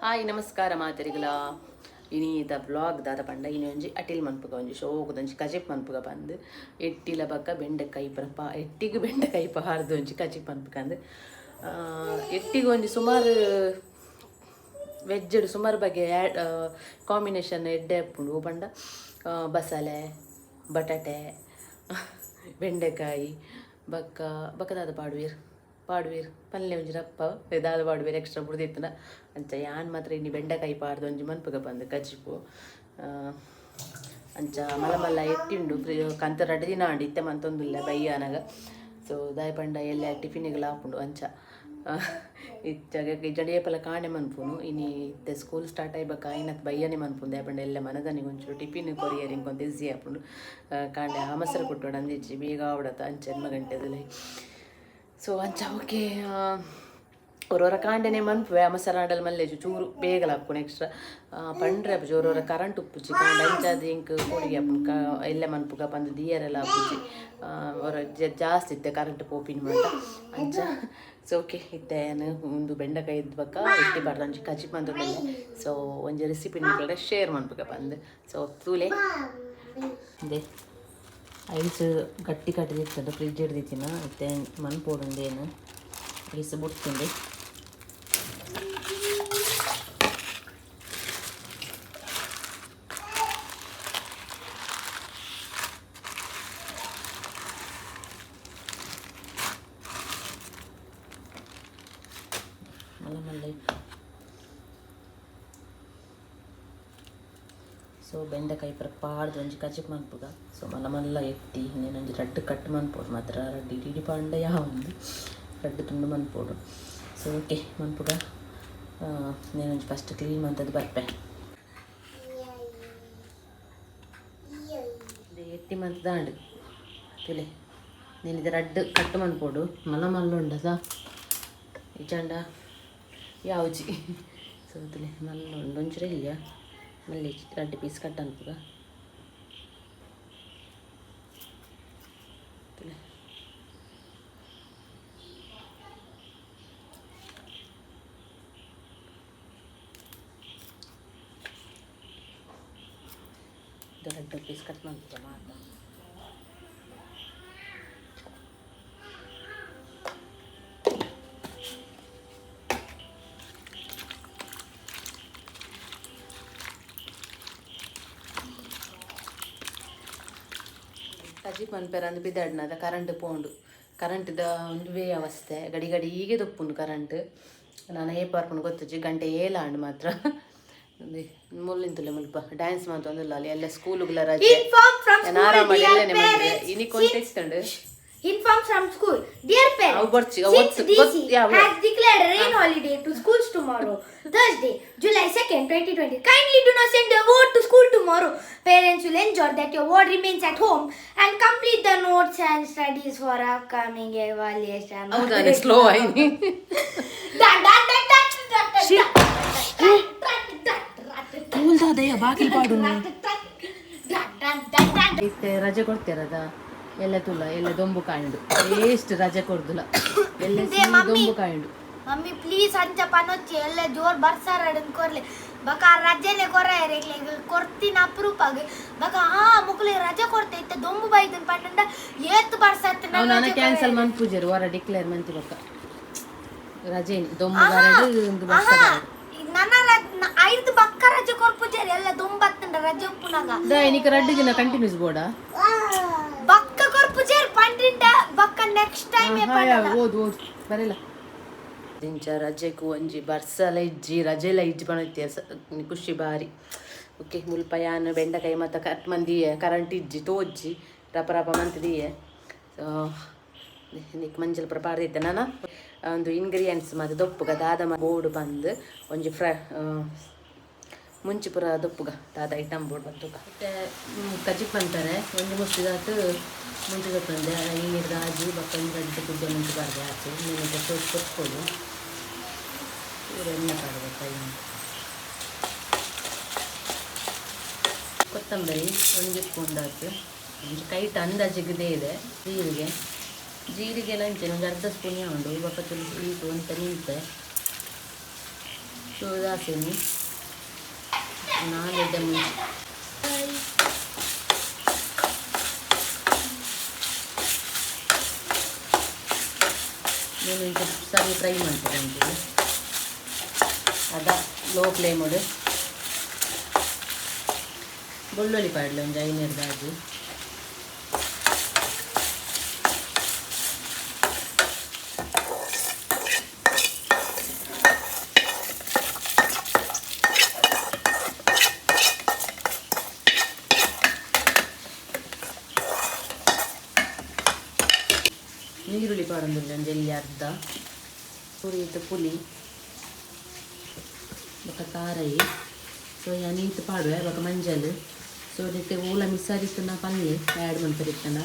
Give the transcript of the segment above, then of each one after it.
Hi ನಮಸ್ಕಾರ ಮಾತರಿಗಳ ಇನೀತ blog ದಾದ ಪಂಡ ಇನಿ ಒಂಜಿ ಅಟಿಲ್ ಮನ್ಪುಗ ಒಂಜಿ ಶೋಕುದೊಂಜಿ ಕಜಿಪ್ ಮನ್ಪುಗ ಬಂದು ಎಟ್ಟಿಲ ಬಕ್ಕ ಬೆಂಡೆಕಾಯಿ ಎಟ್ಟಿಗೆ ಬೆಂಡೆಕಾಯಿ ಪಾರ್ದು ಒಂಜಿ ಕಜಿಪ್ ಮನ್ಪುಗ ಅಂದು ಎಟ್ಟಿಗೆ ಒಂಜಿ ಸುಮಾರು ವೆಜ್ ಸುಮಾರು ಬಗೆ ಕಾಂಬಿನೇಷನ್ ಎಡ್ಡೆ ಉಪ್ಪುಂಡು ಪಂಡ ಬಸಳೆ ಬಟಾಟೆ ಬೆಂಡೆಕಾಯಿ ಬಕ್ಕದಾದ ಪಾಡುವೀರ್ ಪಲ್ಯ ಒಂಜಿ ರಪ್ಪ ದಾದ ಪಾಡುವೀರ್ ಎಕ್ಸ್ಟ್ರಾ ಬುಡ್ದಿತ್ತನ ಅಂಚ ಯಾನ್ ಮಾತ್ರ ಇನ್ನು ಬೆಂಡೆಕಾಯಿ ಪಾಡ್ದು ಒಂಜಿ ಮನ್ಪುಗ ಬಂದು ಕಜಿಪು ಅಂಚ ಮಲ್ಲ ಎಟ್ಟಿಂಡು ಕಂತ ರಡ್ಡು ದಿನ ಆಂಡು ಇತ್ತೆ ಮಂತೊಂದುಲ್ಲ ಬಯ್ಯಾನಾಗ ಸೊ ದಾಯ್ ಪಂಡ ಎಲ್ಲ ಟಿಫಿನಿಗೆಲ್ಲ ಹಾಪುಂಡು ಅಂಚ ಜಡಿಯಪಲ ಕಾಣೆ ಮನ್ಪುನು ಇನಿ ಇತ್ತೆ ಸ್ಕೂಲ್ ಸ್ಟಾರ್ಟ್ ಆಯ್ಬಕ್ಕ ಐನತ್ ಬಯ್ಯನೆ ಮನ್ಪುಂಡು ದಾಯ್ ಪಂಡ ಎಲ್ಲ ಮನದನಿಗೆ ಒಂಚೂರು ಟಿಫಿನ್ ಕೊರಿಯರಿಂಗ್ ಒಂದು ಈಸಿ ಹಾಪುಂಡು ಕಾಂಡೆ ಆಮಸರು ಕೊಟ್ಟೋಡು ಅಂದಿಚ್ಚಿ ಬೇಗ ಆವಡತ್ತ ಅಂಚೆನ್ಮ ಗಂಟೆದಲ್ಲಿ ಸೊ ಅಂಚ ಓಕೆ ಒರೊರ ಕಾಂಡೆನೆ ಮನ್ಪುವೆ ಮಸಾಲಾಡಲ್ ಮಲ್ಲೆಜು ಚೂರು ಬೇಗಲ ಹಾಕ್ಕೊಂಡು ಎಕ್ಸ್ಟ್ರಾ ಪಂಡ್ರೆ ಅಪ್ಪುಜಿ ಒರೊರ ಕರೆಂಟ್ ಉಪ್ಪುಜಿ ಕಾಂಡ ಅಂಚಾದ ಇಂಕ್ ಕೋಡಿಗೆ ಹಾಪುಂಡು ಎಲ್ಲ ಮನ್ಪುಗ ಬಂದು ದಿಯರೆಲ್ಲ ಹಾಪುಜಿ ಹೊರ ಜಾಸ್ತಿ ಇತ್ತೆ ಕರೆಂಟ್ ಪೋಪಿನ ಮಾತ ಅಂಚ ಸೊ ಓಕೆ ಇತ್ತೆ ಒಂದು ಬೆಂಡೆಕಾಯಿ ಇದ್ದ ಬಕ್ಕ ಇಟ್ಟಿ ಬಾರ್ದು ಒಂಜಿ ಕಜಿಪ್ ಮಂತೊಂಡೆಲ್ಲ ಸೊ ಒಂಜಿ ರೆಸಿಪಿ ನಿಮ್ಗೆ ಶೇರ್ ಮನ್ಪುಗ ಬಂದು ಸೊ ತೂಲೆ ಅದೇ ಐಸ್ ಗಟ್ಟಿ ಕಟ್ಟಿದಿರ್ತದೆ ಫ್ರಿಜ್ ಹಿಡ್ದಿತ್ತಿನ ಮತ್ತೆ ಮನ್ಪೋಡುಂಡೇನು ಐಸ್ ಬುಡ್ತಿಂಡೆ ಮಲ್ಲ ಸೊ ಬೆಂಡೆಕಾಯಿ ಪಾಡ್ದು ಒಂಜಿ ಕಜಿಪ್ ಮನ್ಪುಗ ಸೊ ಮಲ್ಲ ಎತ್ತಿ ಇನ್ನೇನೊಂಜಿ ರಡ್ಡು ಕಟ್ ಮನ್ಪೋಡು ಮಾತ್ರ ರಡ್ಡು ಇಡೀ ಪಾಂಡ ಯಾವೊಂದು ರಡ್ಡು ತುಂಡು ಮನ್ಪೋಡು ಸೊ ಓಕೆ ಮನ್ಪುಗ ಇನ್ನೇನೊಂಜಿ ಫಸ್ಟ್ ಕ್ಲೀನ್ ಮಂತದ್ದು ಬರ್ಪೆ ಎತ್ತಿ ಮಂತ್ ದಾಂಡು ತುಲೆ ನೀನಿದ ರಡ್ಡು ಕಟ್ ಮನ್ಪೋಡು ಮಲ್ಲ ಉಂಡದ ಇಜಂಡ ಯಾವ್ಜಿ ಸೊ ತುಲೆ ಮಲ್ಲ ಉಂಡು ಒಂಚೂರು ಇಲ್ಲಿಯಾ ಮಲ್ಲಿ ರಡ್ಡು ಪೀಸ್ ಕಟ್ ಅನ್ಪುಗ ರಡ್ಡು ಪೀಸ್ ಕಟ್ ಮಾಡ್ತೀಯ ಮಾತ ಕಜಿಪ್ ಮನ್ಪೇರ ಅಂದು ಬಿದ್ದಾಡ್ನದ ಕರೆಂಟ್ ಪೋಂಡು ಕರೆಂಟ್ದ ಒಂದು ವೇ ಅವಸ್ಥೆ ಗಡಿ ಹೀಗೆ ದೊಪ್ಪುಂಡು ಕರೆಂಟ್ ನಾನು ಏ ಪಾರ್ಪುಂಡು ಗೊತ್ತುಜಿ ಗಂಟೆ ಏಲಾಂಡು ಮಾತ್ರ ಮುಲ್ಲಿಂತುಲೆ ಮುಲ್ಪ ಡ್ಯಾನ್ಸ್ ಮಾತೊಂದಿಲ್ಲ ಅಲ್ಲಿ ಎಲ್ಲ ಸ್ಕೂಲುಗಳ ರಜೆ ನಾನು ಆರಾಮಾಗಿ ಎಲ್ಲನೇ ಮಾಡಿದೆ ಇನಿ ಕೊಂಟೆಸ್ತಂಡು Inform from school. Dear parents, since DC has declared rain holiday to schools tomorrow, Thursday, July 2nd, 2020. Kindly do not send your ward to school tomorrow. Parents will ensure that your ward remains at home and complete the notes and studies for upcoming evaluation. ಹೌದಾನೆ ಸ್ಲೋ ಆಯ್ನಿ ಕೂಲ್ದಾದಯ್ಯ ಬಾಗಿಲು ಪಾಡು ರಜೆ ಕೊಡ್ತೀರದ ಎಲ್ಲ ತುಲ್ಲ ಎಲ್ಲ ದೊಂಬು ಕಾಯಿಂಡು ಎಷ್ಟು ರಜೆ ಕೊಡ್ದುಲ ಎಲ್ಲ ದೊಂಬು ಕಾಯಿಂಡು ಮಮ್ಮಿ ಪ್ಲೀಸ್ ಅಂಚ ಪನೊಚ್ಚಿ ಎಲ್ಲ ಜೋರ್ ಬರ್ಸಾರಡನ್ ಕೊರ್ಲೆ ಬಕ ರಜೆನೆ ಕೊರ್ರೆ ಕೊರ್ತಿನ ಅಪರೂಪಾಗ ಬಕ ಮುಕ್ಲಿ ರಜೆ ಕೊಡ್ತೆ ಇತ್ತೆ ದೊಂಬು ಬೈದನ್ ಪಂಡ ಏತ್ ಬರ್ಸತ್ತೆ ನಾನು ಕ್ಯಾನ್ಸಲ್ ಮನ್ ಪೂಜೆರು ಹೊರ ಡಿಕ್ಲೇರ್ ಮಂತಿ ಬಕ ರಜೆ ದೊಂಬು ಬರಡು ಒಂದು ಬರ್ಸಬಾರದು ನನ್ನ ಐದು ಬಕ್ಕ ರಜೆ ಕೊರ್ಪುಜೆರಿ ಎಲ್ಲ ದೊಂಬತ್ತಂಡ ರಜೆ ಉಪ್ಪುನಾಗ ದೈನಿಕ ರಡ್ಡು ದಿನ ಕಂಟಿನ್ಯೂಸ್ ಬೋಡ ಬಕ್ಕ ಕೊರ್ಪುಜೆರಿ ಪಂಡ್ರಿಂಡ ಬಕ್ಕ ನೆಕ್ಸ್ಟ್ ಟೈಮ್ ಓದು ಬರಲ್ಲ ಇಂಚ ರಜೆಗೂ ಒಂಜಿ ಬರ್ಸಲ ಇಜ್ಜಿ ರಜೆಲ ಇಜ್ಜಿ ಪಣತ್ಯ ಖುಷಿ ಬಾರಿ ಓಕೆ ಮುಲ್ಪ ಯಾನ್ ಬೆಂಡೆಕಾಯಿ ಮತ್ತು ಕಟ್ ಮಂದಿಯೆ ಕರೆಂಟ್ ಇಜ್ಜಿ ತೋಜ್ಜಿ ರಪ ಮಂತಿದೀಯೆ ಸೊ ನಿಕ್ ಮಂಜಲ್ ಪಾಡ್ದಿದ್ದೆ ನಾನು ಒಂದು ಇಂಗ್ರೀಡಿಯೆಂಟ್ಸ್ ಮತ್ತು ದೊಪ್ಪುಗ ದಾದ ಬೋರ್ಡ್ ಬಂದು ಒಂಜಿ ಮುಂಚೆ ಪುರ ದೊಪ್ಪುಗ ದಾದ ಐಟಮ್ ಬೋರ್ಡ್ ಬಂತು ಮತ್ತೆ ಕಜಿಪ್ ಅಂತಾರೆ ಒಂದು ಮುಷ್ಟಿದಾತು ಮುಂಚೆ ಗೊತ್ತಂದೆ ನೀರು ರಾಜಿ ಬಕ್ಕ ಗಡ್ಡೆ ಕುದ್ದೆ ಮುಂಚೆ ಬಾರ್ದೆ ಆಚೆ ನೀನು ಸೋಚ್ ಕೊಟ್ಕೊಂಡು ಎಣ್ಣೆ ಪಾಡ್ದೆ ಕೈ ಕೊತ್ತಂಬರಿ ಒಂದು ಸ್ಪೂನ್ ಹಾಕಿ ಒಂದು ಕೈಟ್ ಅಂದಾಜಿಗದೇ ಇದೆ ಜೀರಿಗೆ ಲಂಚೆ ಒಂದು ಅರ್ಧ ಸ್ಪೂನ್ ಉಂಡು ಬಕ್ಕ ತುಳಸಿ ಇಟ್ಟು ಅಂತ ನಿಂತೆ दासेनी ನಾನಿದ್ದೆ ಮುಂಚೆ నేను ఇంకొకసారి ట్రై ಮಾಡ್ತೀನಿ ಅದ ಲೋ ಫ್ಲೇಮ್ ಉಡು ಬೆಳ್ಳುಳ್ಳಿ ಪಾಡಲೆ ಒಂದು 5 ದಾಗಿ ನೀರುಳ್ಳಿ ಪಾಡೊಂದುಲ್ಲೆ ಒಂಜೆಲ್ಲಿ ಅರ್ಧ ಪುರಿಯಿಟ್ಟು ಪುಲಿ ಬೊಕ ಕಾರೈ ಸೊ ನೀಟ್ ಪಾಡುವೆ ಬೊಕ ಮಂಜಲ್ ಸೊ ನೆತ್ತೆ ಊಲ ಮಿಸ್ಸಾದಿತ್ತನ ಪಲ್ಲೆ ಆ್ಯಡ್ ಮಾಡ್ತಾರಿತ್ತನ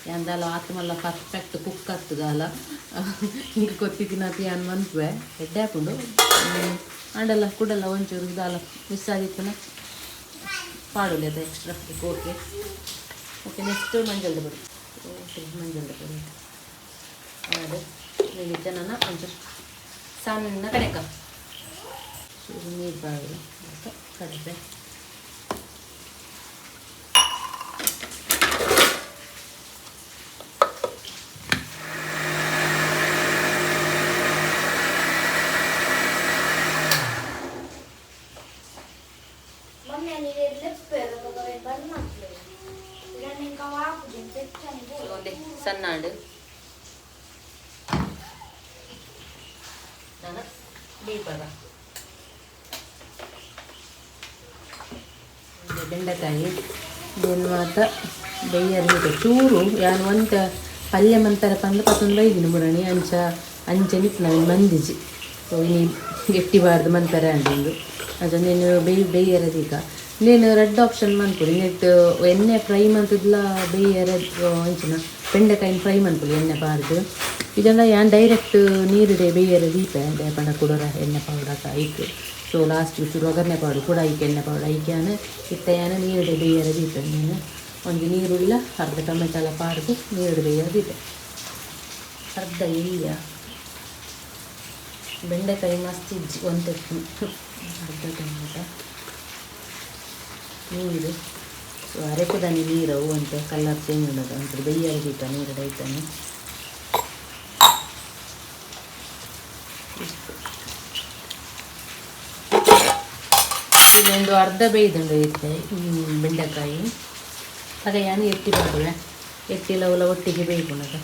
ಯಾಂದಲ ಆತ್ಮಲ್ಲ ಪರ್ಫೆಕ್ಟ್ ಕುಕ್ ಆಗ್ತದಲ್ಲ ಹಿಂಗೆ ಕೊತ್ತಿತ್ತಿನ ಪ್ಯಾನ್ ಮಂತ್ವೆ ಎಡ್ಡೆ ಹಾಕೊಂಡು ಅಂಡಲ್ಲ ಕುಡಲ್ಲ ಒಂಚೂರು ಇದಲ್ಲ ಮಿಸ್ಸಾದಿತ್ತನ ಪಾಡೋಲಿ ಅದು ಎಕ್ಸ್ಟ್ರಾ ಓಕೆ ಓಕೆ ನೆಕ್ಸ್ಟ್ ಮಂಜಲ್ದ ಪುಡಿ ಓಕೆ ಮಂಜಲ್ದ ಪುಡಿ ಅದು ನೆಲ್ಲಿದ್ದನ ಒಂಚೂರು ಸಣ್ಣ ಕಡೆಕ ಚೂರು ನೀರು ಬಾಳಿ ಕಡಿಮೆ ಸಣ್ಣ ನಾನು ದೀಪಗ ಬೆಂಡೆಕಾಯಿ ಇದನ್ನು ಮಾತ ಬೇಯರ್ಲಿಕ್ಕೆ ಚೂರು ಯಾನು ಒಂತ ಪಲ್ಯ ಮಂತರ ಪಂದು ಪತ್ತೊಂದು ಬೈದಿನ ಮುರಣಿ ಅಂಚೆ ನಾವು ಮಂದಿಜಿ ಸೊ ಇನ್ನು ಗೆಟ್ಟಿಬಾರ್ದು ಮಂತಾರೆ ಅಂದು ಅದನ್ನು ನೀನು ಬೇಯರದೀಗ ನೀನು ರೆಡ್ ಆಪ್ಷನ್ ಮಾಡ್ಕೊಡಿ ನೆಟ್ಟು ಎಣ್ಣೆ ಫ್ರೈ ಮಂತದ್ಲ ಬೇಯರ ಅಂಚಿನ ಬೆಂಡೆಕಾಯಿನ ಫ್ರೈ ಮಾಡ್ಕೊಳ್ಳಿ ಎಣ್ಣೆ ಬಾರ್ದು ಇದೆಲ್ಲ ಯಾನ್ ಡೈರೆಕ್ಟ್ ನೀರಿಡೆ ಬೇಯರ ದೀಪ ಪಂಡ ಕೊಡೋರ ಎಣ್ಣೆ ಪೌಡರ್ ಐಕೆ ಸೊ ಲಾಸ್ಟ್ ಚೂರು ಒಗ್ಗರಣೆ ಪೌಡರ್ ಕೂಡ ಐಕೆ ಎಣ್ಣೆ ಪೌಡರ್ ಐಕ್ಯಾನ ಇತ್ತಾನ ನೀರಿಡೆ ಬೇಯರ ದೀಪ ನೀನು ಒಂದು ನೀರುಳ್ಳ ಅರ್ಧ ಟೊಮೆಟೊ ಎಲ್ಲ ಪಾಡ್ದು ನೀರಿಡೆ ಬೇಯರ ದೀಪ ಅರ್ಧ ಎಳ್ಳ ಬೆಂಡೆಕಾಯಿ ಮಸ್ತ್ ಇಜ್ಜಿ ಒಂದು ಅರ್ಧ ಟೊಮೆಟೊ ನೀರು ಸೊ ಅರೆಕುದಾನಿ ನೀರು ಅಂತ ಕಲರ್ ಚೇಂಜ್ ಮಾಡೋದು ಅಂತ ಬೇಯರ ದೀಪ ನೀರು ಐತಾನೆ ಇದೊಂದು ಅರ್ಧ ಬೇಯ್ದಂಗೆ ಇರುತ್ತೆ ಬೆಂಡೆಕಾಯಿ ಆಗ ಯಾನು ಎತ್ತಿ ಮಾಡುವೆ ಎತ್ತಿಲ್ಲ ಅವಲ್ಲ ಒಟ್ಟಿಗೆ ಬೇಯ್ಕೊಳದು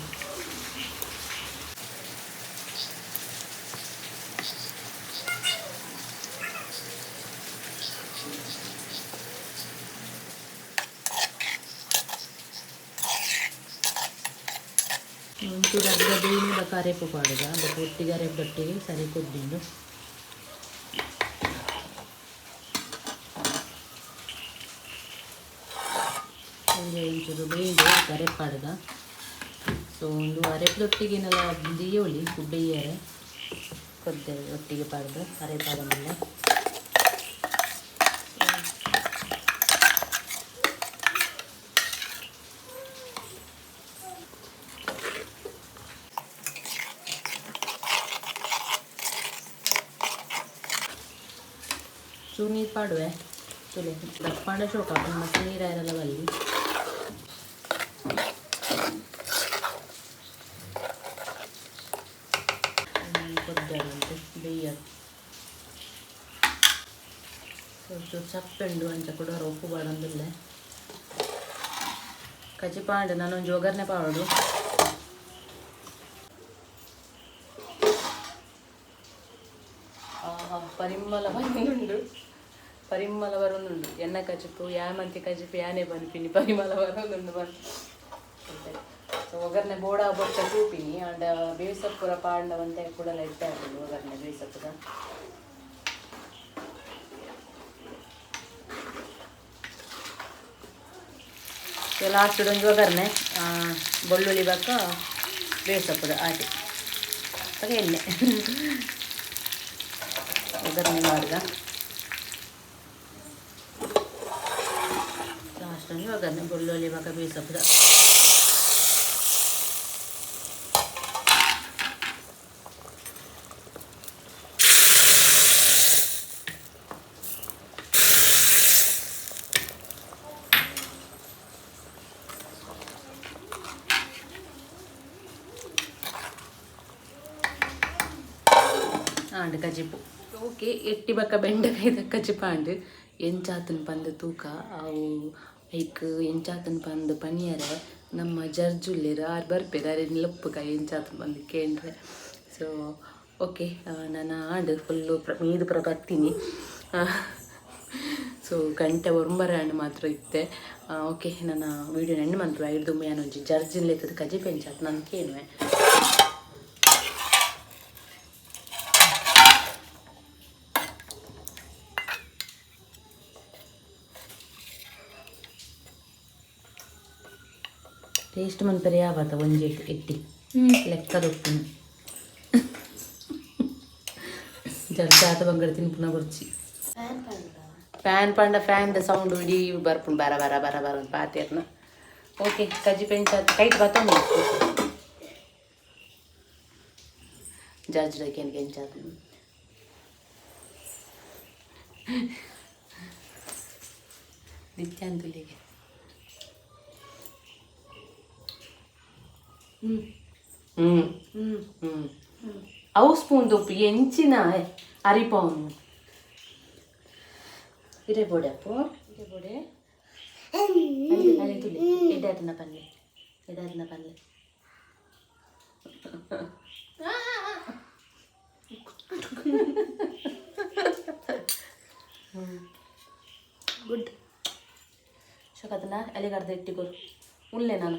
ಒಂಚೂರು ಅರ್ಧ ಬೇಯಿನ ಬಕ್ಕ ಅರೆಪು ಪಾಡುದ ಅದಕ್ಕೆ ಒಟ್ಟಿಗೆ ಅರೆಪಟ್ಟಿಗೆ ಸರಿ ಕೊದ್ದಿಂಡು ಒಂಚೂರು ಬೇಯ್ದು ಅರೆಪಾಡ್ದ ಸೊ ಒಂದು ಅರೆಪ್ಲೊಟ್ಟಿಗೆನೆಲ್ಲ ದಿಯೋಳಿ ಬೇಯರೆ ಕೊದ್ದೆ ಒಟ್ಟಿಗೆ ಪಾಡ್ದು ಅರೆಪಾಡ ಮೇಲೆ ಚೂರು ನೀರು ಪಾಡುವೆ ಚಲೋ ದಪ್ಪಾಂಡ ಚೋಕ ಮತ್ತೆ ನೀರಾಯರೆಲ್ಲ ಬಲ್ಲಿ ಕೊದ್ದಾಡಂತೆ ಬೇಯೋದು ಚೂರು ಚಪ್ಪೆಂಡು ಅಂಚ ಕೂಡ ಉಪ್ಪು ಬಾಡೊಂದಿಲ್ಲ ಕಚಿಪಾಂಡು ನಾನೊಂದು ಒಗ್ಗರಣೆ ಪಾಡು ಪರಿಮಳ ಬರೋದುಂಡು ಎಣ್ಣ ಕಚಿಪು ಯಾಮಂತಿ ಕಚಿಪು ಯಾನೆ ಬನ್ಪಿನಿ ಪರಿಮಳ ಬರೋದುಂಡು ಬಂದು ಸೊ ಒಗ್ಗರಣೆ ಬೋಡ ಬೊಟ್ಟ ಚೂಪಿನಿ ಅಂಡ ಬೇಸಪ್ಪುರ ಪಾಂಡ ಅಂತ ಕೂಡ ಇಟ್ಟೆ ಆಗೋದು ಒಗ್ಗರಣೆ ಬೇಸಪ್ಪುರ ಲಾಸ್ಟ್ ಒಂದು ಒಗ್ಗರಣೆ ಬೆಳ್ಳುಳ್ಳಿ ಬಕ್ಕ ಬೇಸಪ್ಪುರ ಆಟಿ ಹಾಗೆ ಎಣ್ಣೆ ಒಗ್ಗರಣೆ ಮಾಡಿದ ಲಾಸ್ಟ್ ಒಂದು ಒಗ್ಗರಣೆ ಬೆಳ್ಳುಳ್ಳಿ ಬಕ್ಕ ಬೇಸಪ್ಪುರ ಪಾಂಡು ಕಜಿಪು ಓಕೆ ಎಟ್ಟಿ ಬಕ್ಕ ಬೆಂಡೆಕಾಯ್ದ ಕಜಿಪಾಂಡು ಎಂಚಾತನ್ ಪಂದು ತೂಕ ಅವು ಐಕ್ ಎಂಚಾತನ್ ಪಂದು ಪನಿಯರ ನಮ್ಮ ಜರ್ಜುಲ್ಲೇರು ಆರು ಬರ್ಪೇರು ಅರೆಲ್ಲ ಉಪ್ಪುಕಾಯಿ ಎಂಚಾತನ್ ಪಂದು ಕೇಂದ್ರೆ ಸೊ ಓಕೆ ನಾನು ಆಡು ಫುಲ್ಲು ಮೀದು ಬರ್ತೀನಿ ಸೊ ಗಂಟೆ ಒಂಬರ ಹಣ್ಣು ಮಾತ್ರ ಇತ್ತೆ ಓಕೆ ನನ್ನ ವೀಡಿಯೋ ಹೆಣ್ಣು ಮಂತ್ರು ಐದು ಒಂಜಿ ಜರ್ಜಿನ್ ಎತ್ತದ ಕಜಿ ಪೆಂಚಾತ್ ನಾನು ಕೇಳುವೆ ಟೇಸ್ಟ್ ಮಂತರೆ ಯಾವತ್ತ ಒಂಜಿ ಎಟ್ಟಿ ಲೆಕ್ಕದ ಉಪ್ಪಿನ ಜರ್ಜಾತ ಬಂಗಡ ತಿನ್ಪುನ ಬರ್ಚಿ ಫ್ಯಾನ್ ಪಂಡ ಫ್ಯಾನ್ ದ ಸೌಂಡ್ ಇಡೀ ಬರ್ಪುಂಡು ಬರ ಬರ ಬರ ಬರ ಅಂತ ಪಾತೇರ್ನ ಓಕೆ ಕಜ್ಜಿ ಪೆಂಚಾತ್ ಕೈಟ್ ಬತ್ತೊಂದು ಜರ್ಜ್ ಕೆಂಚಾತ್ ನಿತ್ಯಾಂತುಲಿಗೆ ಅವು ಸ್ಪೂನ್ ಉಪ್ಪು ಎಂಚಿನ ಅರಿಪವನು ಇರೆ ಬೋಡೆ ಅಪ್ಪು ಇರೆ ಬೋಡೆ ಅಲ್ಲಿ ತುಳಿ ಎಡಾರಿನ ಪಲ್ಲೆ ಎಡಾರಿನ ಪಲ್ಲೆ ಗುಡ್ ಶೋಕದನ್ನ ಎಲೆಗರ್ದ ಇಟ್ಟಿಗೋರು ಉಳ್ಳೆ ನಾನು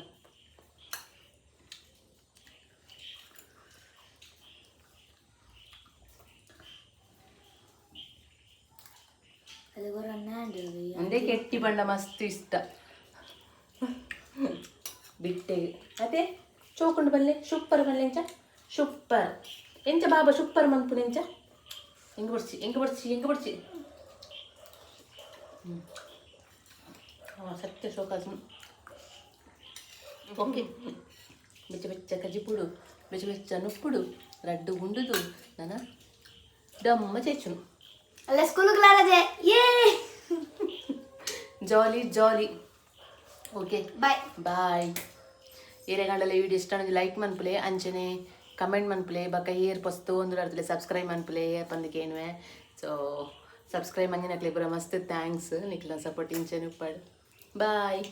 ಒಂದೇ ಕೆಟ್ಟಿ ಬಂಡ ಮಸ್ತ್ ಇಷ್ಟ ಬಿಟ್ಟೆ ಅದೇ ಚೋಕೊಂಡು ಬಲ್ಲೆ ಸೂಪರ್ ಬಲ್ಲೆ ಎಂಚ ಸೂಪರ್ ಎಂಚ ಬಾಬಾ ಸೂಪರ್ ಮನ್ಪುನ ಎಂಚ ಹೆಂಗೆ ಬಡ್ಸಿ ಸತ್ಯ ಶೋಕಾಸ್ ಓಕೆ ಬೆಚ್ಚ ಬೆಚ್ಚ ಕಜಿಪುಡು ಬೆಚ್ಚ ಬೆಚ್ಚ ನುಪ್ಪುಡು ಲಡ್ಡು ಗುಂಡುದು ನಾನು ದಮ್ಮ ಚೇಚುನು ಅಲ್ಲ ಸ್ಕೂಲ್ಗೆ ರಜೆ ಯೇ ಜಾಲಿ ಜಾಲಿ ಓಕೆ ಬಾಯ್ ಬಾಯ್ ಏರೆಗಂಡಲ ವಿಡಿಯೋ ಇಷ್ಟ ಲೈಕ್ ಮನ್ಪುಲೆ ಅಂಚನೆ ಕಮೆಂಟ್ ಮನ್ಪುಲೆ ಬಕ್ಕ ಏರ್ ಪಸ್ತು ಒಂದು ಅರ್ಥಲೆ ಸಬ್ಸ್ಕ್ರೈಬ್ ಮನ್ಪುಲೆ ಪಂದಕೇನುವೆ ಸೊ ಸಬ್ಸ್ಕ್ರೈಬ್ ಮಂಜಿನಕ್ಲೆ ಪೂರ ಮಸ್ತ್ ಥ್ಯಾಂಕ್ಸ್ ನಿಕ್ಲ ಸಪೋರ್ಟ್ ಇಂಚನೆ ಉಪ್ಪಾಡು ಬಾಯ್